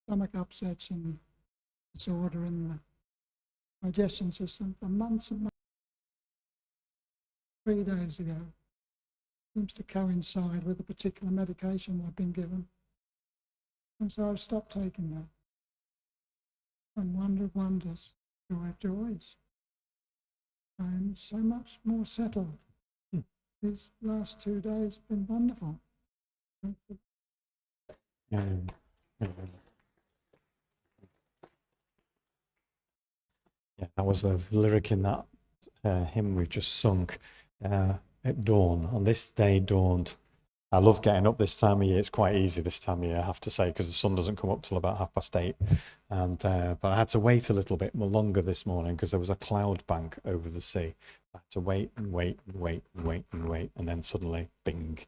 stomach upsets and disorder in the digestion system for months and months. 3 days ago. Seems to coincide with a particular medication I've been given. And so I've stopped taking that. And wonder of wonders, joy of joys. I'm so much more settled. These last 2 days have been wonderful. Yeah, that was the lyric in that hymn we've just sung. At dawn, on this day dawned. I love getting up this time of year. It's quite easy this time of year, I have to say, because the sun doesn't come up till about 8:30. And but I had to wait a little bit longer this morning because there was a cloud bank over the sea. I had to wait and wait and wait and wait and wait, and then suddenly, bing,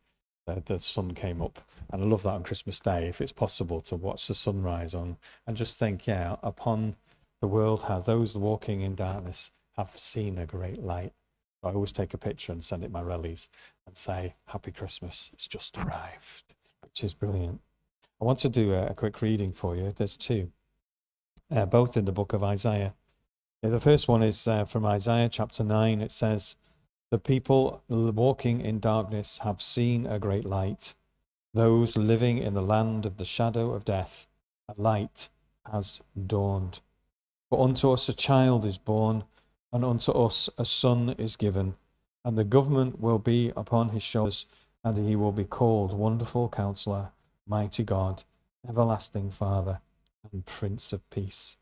the sun came up. And I love that on Christmas Day, if it's possible, to watch the sunrise on and just think, yeah, upon the world has those walking in darkness have seen a great light. I always take a picture and send it my rallies and say, Happy Christmas, it's just arrived, which is brilliant. I want to do a quick reading for you. There's two, both in the book of Isaiah. The first one is from Isaiah chapter 9. It says, the people walking in darkness have seen a great light. Those living in the land of the shadow of death, a light has dawned. For unto us a child is born, and unto us a son is given, and the government will be upon his shoulders, and he will be called Wonderful Counselor, Mighty God, Everlasting Father, and Prince of Peace.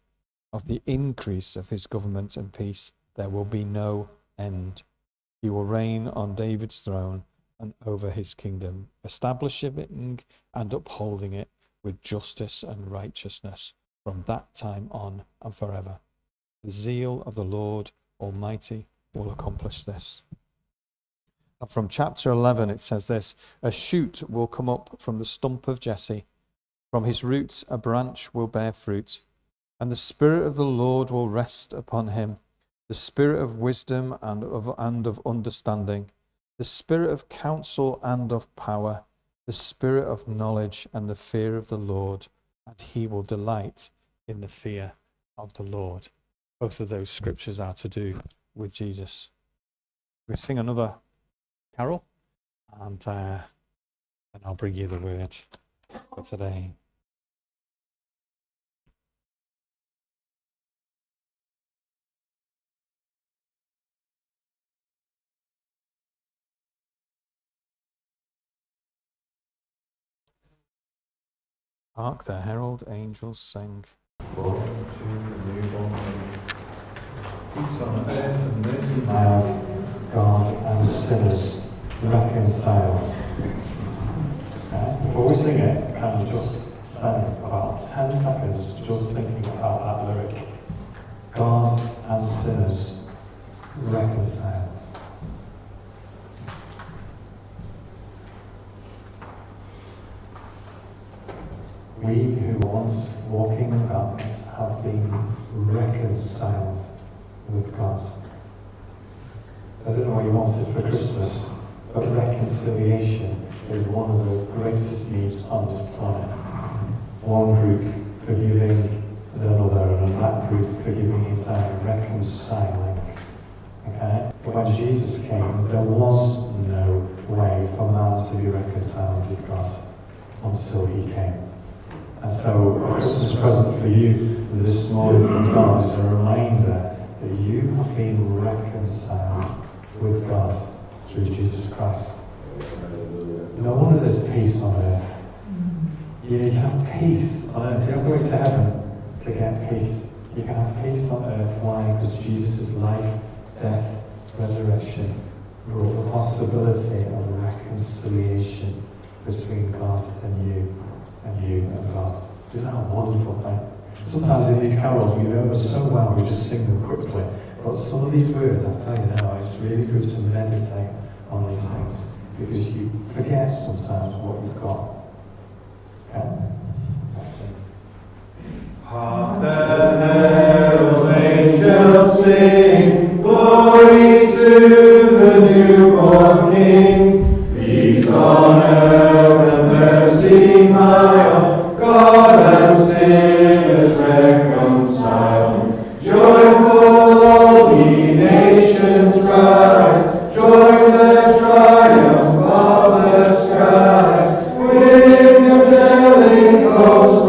Of the increase of his government and peace there will be no end. He will reign on David's throne and over his kingdom, establishing and upholding it with justice and righteousness from that time on and forever. The zeal of the Lord Almighty will accomplish this. And from chapter 11 it says this, a shoot will come up from the stump of Jesse. From his roots a branch will bear fruit. And the Spirit of the Lord will rest upon him, the Spirit of wisdom and of understanding, the Spirit of counsel and of power, the Spirit of knowledge and the fear of the Lord, and he will delight in the fear of the Lord. Both of those scriptures are to do with Jesus. We'll sing another carol, and I'll bring you the word for today. Hark the herald angels sing. Glory to the newborn King. Peace on earth and mercy mild, God and sinners reconciled. Before we sing it, can you just spend about 10 seconds just thinking about that lyric? God and sinners reconciled. We who once walking in darkness have been reconciled with God. I don't know what you wanted for Christmas, but reconciliation is one of the greatest needs on this planet. One group forgiving another, and that group forgiving each other, reconciling. Okay? When Jesus came, there was no way for man to be reconciled with God until he came. And so a Christmas present for you this morning from God is a reminder that you have been reconciled with God through Jesus Christ. No wonder there's peace on earth. You have peace on earth. You don't have to wait to heaven to get peace. You can have peace on earth. Why? Because Jesus' life, death, resurrection brought the possibility of reconciliation between God and you and God. Isn't that a wonderful thing? Sometimes in these carols we know them so well, we just sing them quickly. But some of these words, I tell you now, it's really good to meditate on these things, because you forget sometimes what you've got. Okay? Let's sing. Hark the herald angels sing, glory to the newborn King. Peace on earth and mercy mild, God and sin.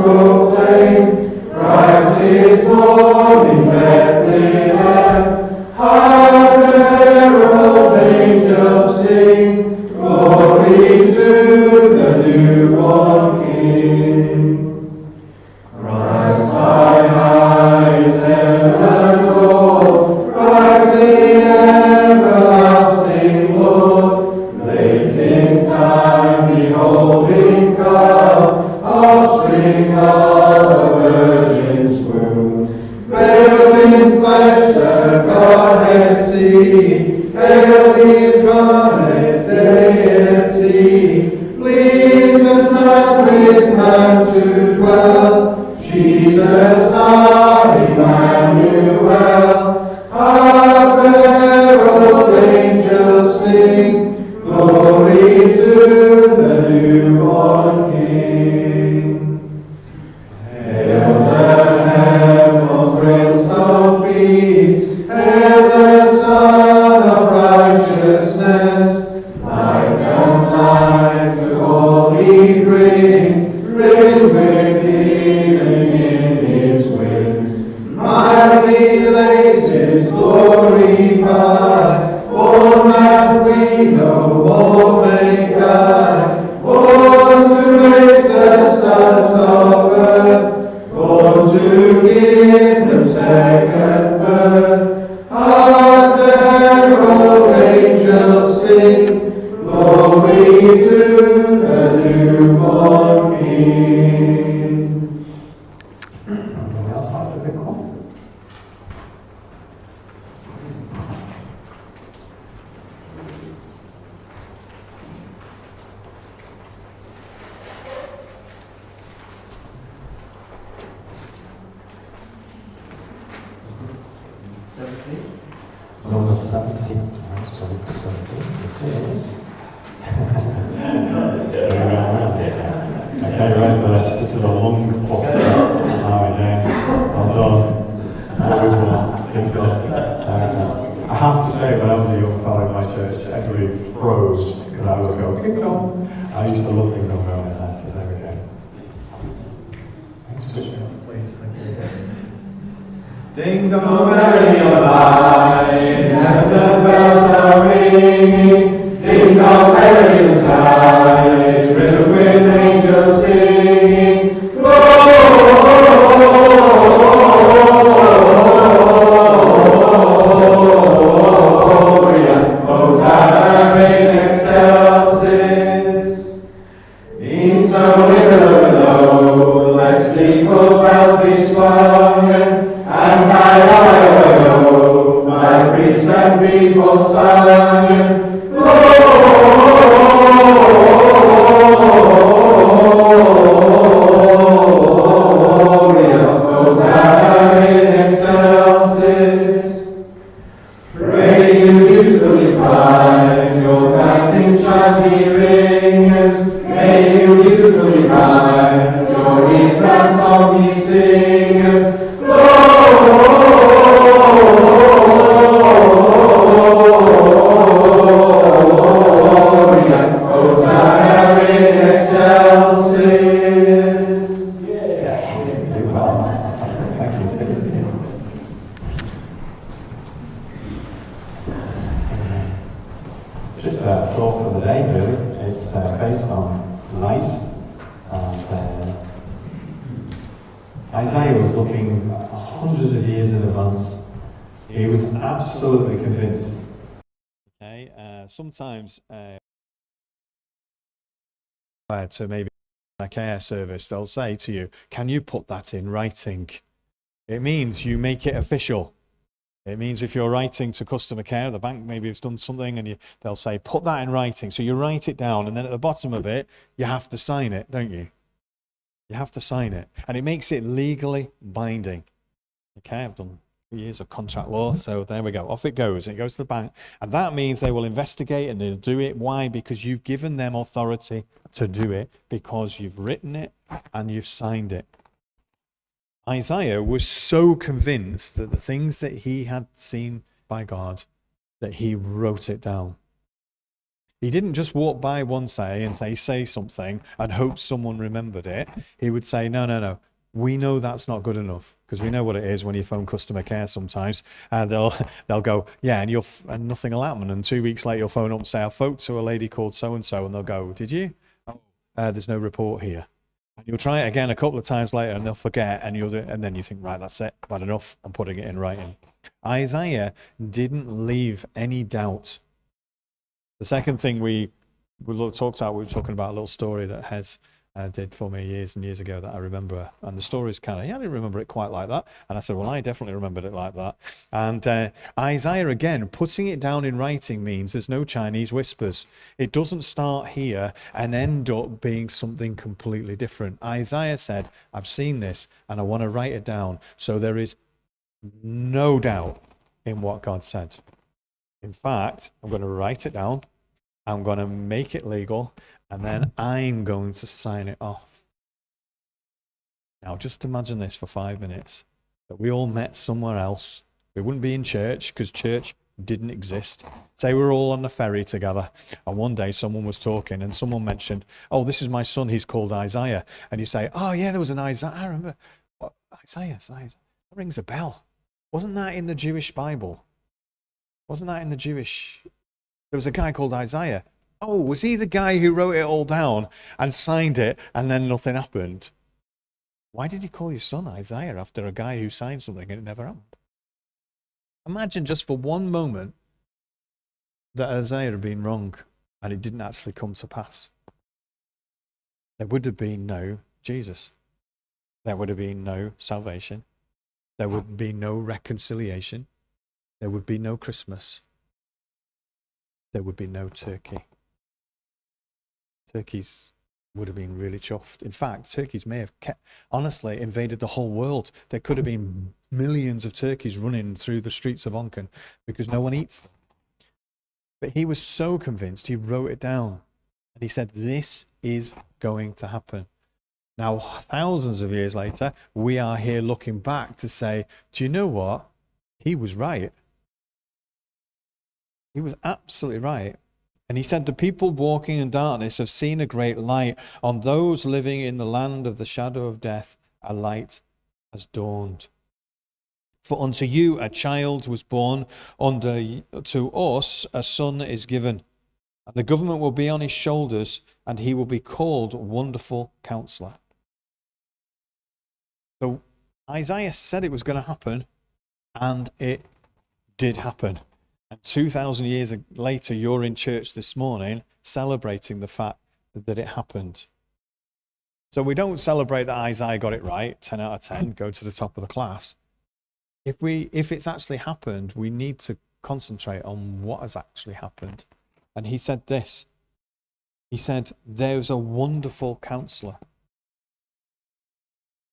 proclaim, Christ is born in Bethlehem. Hark the herald angels sing, glory to the newborn King. Christ by highest heaven called, Christ the everlasting Lord, late in time beholding God, offspring of a virgin's womb, veiled in flesh the Godhead see, hail the incarnate deity, pleased as man with man to dwell, Jesus our Emmanuel. Hark the herald angels sing, glory to the newborn King. Hail the herald Prince of Peace, hail the Son of Righteousness, light and light to all he brings with healing in his wings. Mighty lays his glory by, born that we know all may die, born to raise the sons of earth, born to give them second birth. Hark the herald angels sing, glory to the newborn King. That's a big one. Number 17. That's probably 17. It is. Okay, right, this is a long poster. Well done. That's what we want. Think of. I have to say, when I was a young fellow in my church, everybody froze because I was going, King Kong. I used to love King Kong going in that, so there we go. Thanks, Bishop. Please, thank you. Ding dong, merrily on heaven the bells are ringing. Ding dong, merrily the sky is riddled with angels singing. Gloria, Hosanna in excelsis. In so little below, let steeple bells be swung, and by Iowa, by priest and people sung. Just a thought for the day, really. It's based on light. And Isaiah was looking hundreds of years in advance. He was absolutely convinced. Okay, sometimes to maybe a care service, they'll say to you, can you put that in writing? It means you make it official. It means if you're writing to customer care, the bank maybe has done something and they'll say, put that in writing. So you write it down and then at the bottom of it, you have to sign it, don't you? You have to sign it. And it makes it legally binding. Okay, I've done 2 years of contract law, so there we go. Off it goes. It goes to the bank. And that means they will investigate and they'll do it. Why? Because you've given them authority to do it, because you've written it and you've signed it. Isaiah was so convinced that the things that he had seen by God, that he wrote it down. He didn't just walk by one day and say something and hope someone remembered it. He would say, no. We know that's not good enough, because we know what it is when you phone customer care sometimes, and they'll go, yeah, and nothing will happen. And 2 weeks later, you'll phone up and say, I spoke to a lady called so and so, and they'll go, did you? Oh, there's no report here. And you'll try it again a couple of times later, and they'll forget, and you'll do it, and then you think, right, that's it, bad enough. I'm putting it in writing. Isaiah didn't leave any doubt. The second thing we were talking about a little story that Hez did for me years and years ago that I remember. And the story's I didn't remember it quite like that. And I said, well, I definitely remembered it like that. And Isaiah, again, putting it down in writing means there's no Chinese whispers. It doesn't start here and end up being something completely different. Isaiah said, I've seen this and I want to write it down. So there is no doubt in what God said. In fact, I'm going to write it down. I'm going to make it legal. And then I'm going to sign it off. Now, just imagine this for 5 minutes, that we all met somewhere else. We wouldn't be in church, because church didn't exist. Say we're all on the ferry together, and one day someone was talking, and someone mentioned, oh, this is my son, he's called Isaiah. And you say, oh, yeah, there was an Isaiah. I remember. What? Isaiah. That rings a bell. Wasn't that in the Jewish Bible? Wasn't that in the Jewish... There was a guy called Isaiah. Oh, was he the guy who wrote it all down and signed it and then nothing happened? Why did he call his son Isaiah after a guy who signed something and it never happened? Imagine just for one moment that Isaiah had been wrong and it didn't actually come to pass. There would have been no Jesus. There would have been no salvation. There would be no reconciliation. There would be no Christmas. There would be no turkey. Turkeys would have been really chuffed. In fact, turkeys may have honestly invaded the whole world. There could have been millions of turkeys running through the streets of Onchan because no one eats them. But he was so convinced, he wrote it down. And he said, this is going to happen. Now, thousands of years later, we are here looking back to say, do you know what? He was right. He was absolutely right. And he said, the people walking in darkness have seen a great light. On those living in the land of the shadow of death, a light has dawned. For unto you a child was born, to us a son is given. And the government will be on his shoulders, and he will be called Wonderful Counselor. So Isaiah said it was going to happen, and it did happen. And 2,000 years later, you're in church this morning celebrating the fact that it happened. So we don't celebrate that Isaiah got it right, 10 out of 10, go to the top of the class. If it's actually happened, we need to concentrate on what has actually happened. And he said this. He said, there's a wonderful counselor.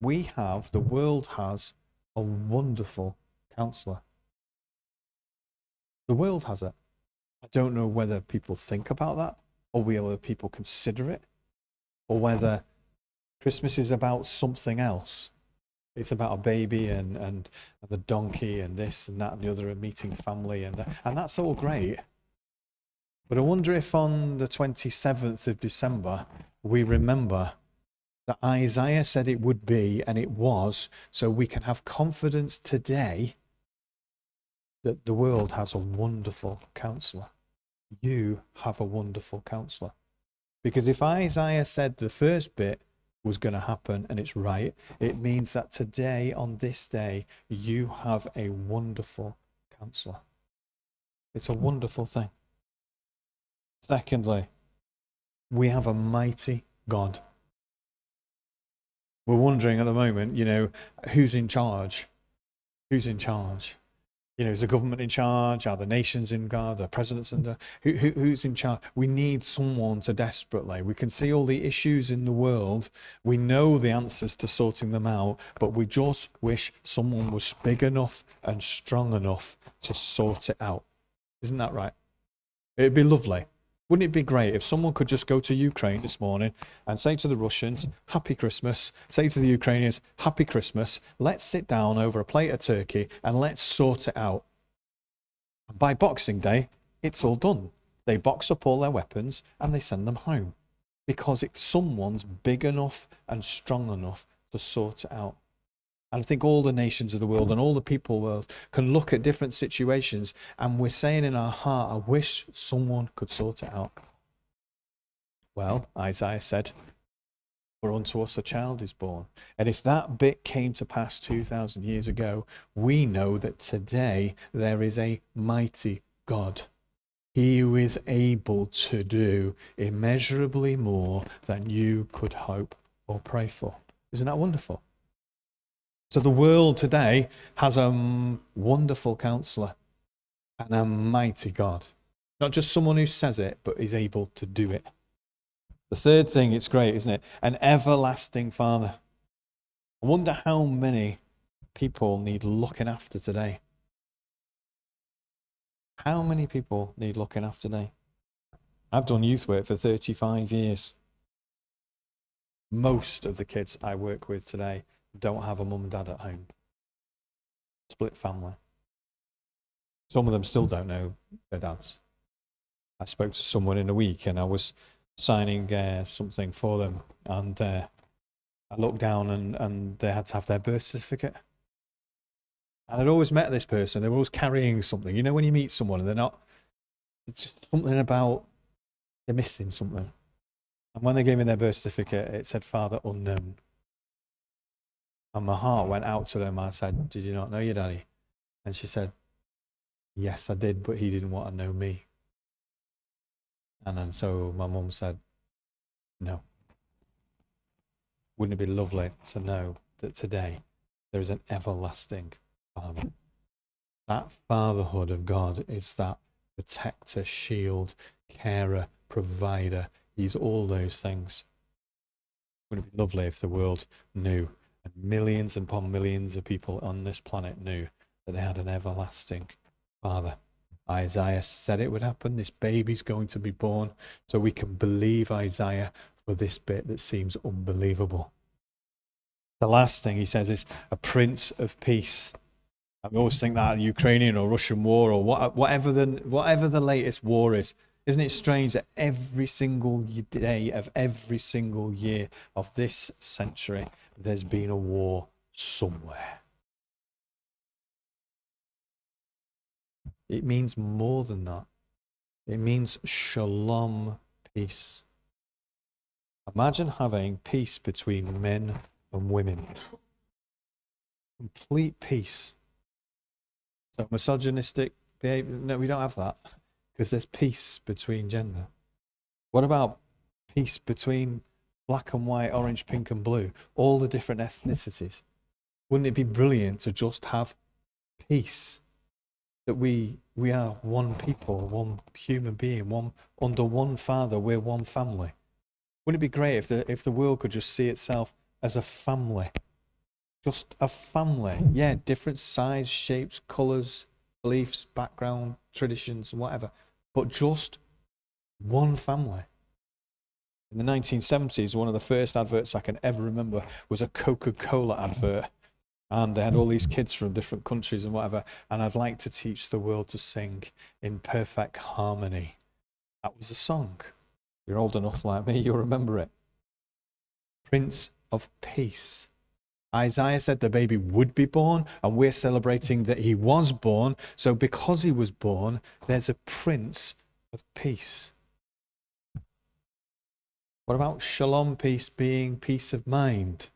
The world has a wonderful counselor. The world has it. I don't know whether people think about that, or whether people consider it, or whether Christmas is about something else. It's about a baby and the donkey and this and that and the other, and meeting family, and that's all great. But I wonder if on the 27th of December, we remember that Isaiah said it would be, and it was, so we can have confidence today that the world has a wonderful counselor. You have a wonderful counselor. Because if Isaiah said the first bit was going to happen and it's right, it means that today, on this day, you have a wonderful counselor. It's a wonderful thing. Secondly, we have a mighty God. We're wondering at the moment, who's in charge? Who's in charge? Is the government in charge? Are the nations in charge? The presidents in who's in charge? We need someone to desperately. We can see all the issues in the world. We know the answers to sorting them out, but we just wish someone was big enough and strong enough to sort it out. Isn't that right? It'd be lovely. Wouldn't it be great if someone could just go to Ukraine this morning and say to the Russians, Happy Christmas, say to the Ukrainians, Happy Christmas, let's sit down over a plate of turkey and let's sort it out. And by Boxing Day, it's all done. They box up all their weapons and they send them home because someone's big enough and strong enough to sort it out. And I think all the nations of the world and all the people of the world can look at different situations, and we're saying in our heart, I wish someone could sort it out. Well, Isaiah said, for unto us a child is born. And if that bit came to pass 2,000 years ago, we know that today there is a mighty God. He who is able to do immeasurably more than you could hope or pray for. Isn't that wonderful? So the world today has a wonderful counselor and a mighty God. Not just someone who says it, but is able to do it. The third thing, it's great, isn't it? An everlasting Father. I wonder how many people need looking after today. How many people need looking after today? I've done youth work for 35 years. Most of the kids I work with today don't have a mum and dad at home. Split family. Some of them still don't know their dads. I spoke to someone in a week and I was signing something for them, and I looked down and they had to have their birth certificate. And I'd always met this person. They were always carrying something. You know when you meet someone and they're not, it's just something about, they're missing something. And when they gave me their birth certificate, it said Father Unknown. And my heart went out to them. I said, did you not know your daddy? And she said, yes, I did, but he didn't want to know me. And then so my mum said, no. Wouldn't it be lovely to know that today there is an everlasting Father? That fatherhood of God is that protector, shield, carer, provider. He's all those things. Wouldn't it be lovely if the world knew, and millions upon millions of people on this planet knew, that they had an everlasting Father? Isaiah said it would happen. This baby's going to be born. So we can believe Isaiah for this bit that seems unbelievable. The last thing he says is a Prince of Peace. I always think that Ukrainian or Russian war or whatever the latest war is. Isn't it strange that every single day of every single year of this century, there's been a war somewhere? It means more than that. It means shalom, peace. Imagine having peace between men and women. Complete peace. So misogynistic behavior, no, we don't have that, because there's peace between gender. What about peace between black and white, orange, pink and blue, all the different ethnicities? Wouldn't it be brilliant to just have peace? That we are one people, one human being, one under one Father, we're one family. Wouldn't it be great if the world could just see itself as a family? Just a family. Yeah, different size, shapes, colours, beliefs, background, traditions, whatever. But just one family. In the 1970s, one of the first adverts I can ever remember was a Coca-Cola advert. And they had all these kids from different countries and whatever. And I'd like to teach the world to sing in perfect harmony. That was a song. You're old enough like me, you'll remember it. Prince of Peace. Isaiah said the baby would be born, and we're celebrating that he was born. So because he was born, there's a Prince of Peace. What about shalom, peace, being peace of mind?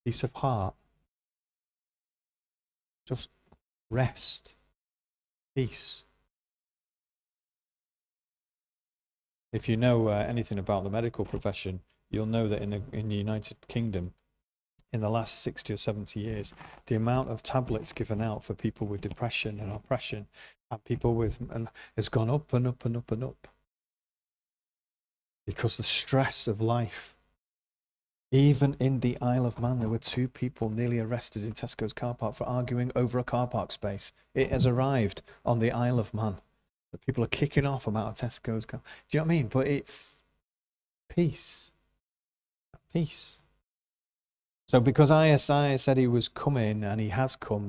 Peace of heart. Just rest. Peace. If you know anything about the medical profession, you'll know that in the United Kingdom, in the last 60 or 70 years, the amount of tablets given out for people with depression and oppression and people with has gone up and up and up and up. Because the stress of life. Even in the Isle of Man, there were 2 people nearly arrested in Tesco's car park for arguing over a car park space. It has arrived on the Isle of Man. The people are kicking off about a Tesco's car. Do you know what I mean? But it's peace. Peace. So because Isaiah said he was coming, and he has come,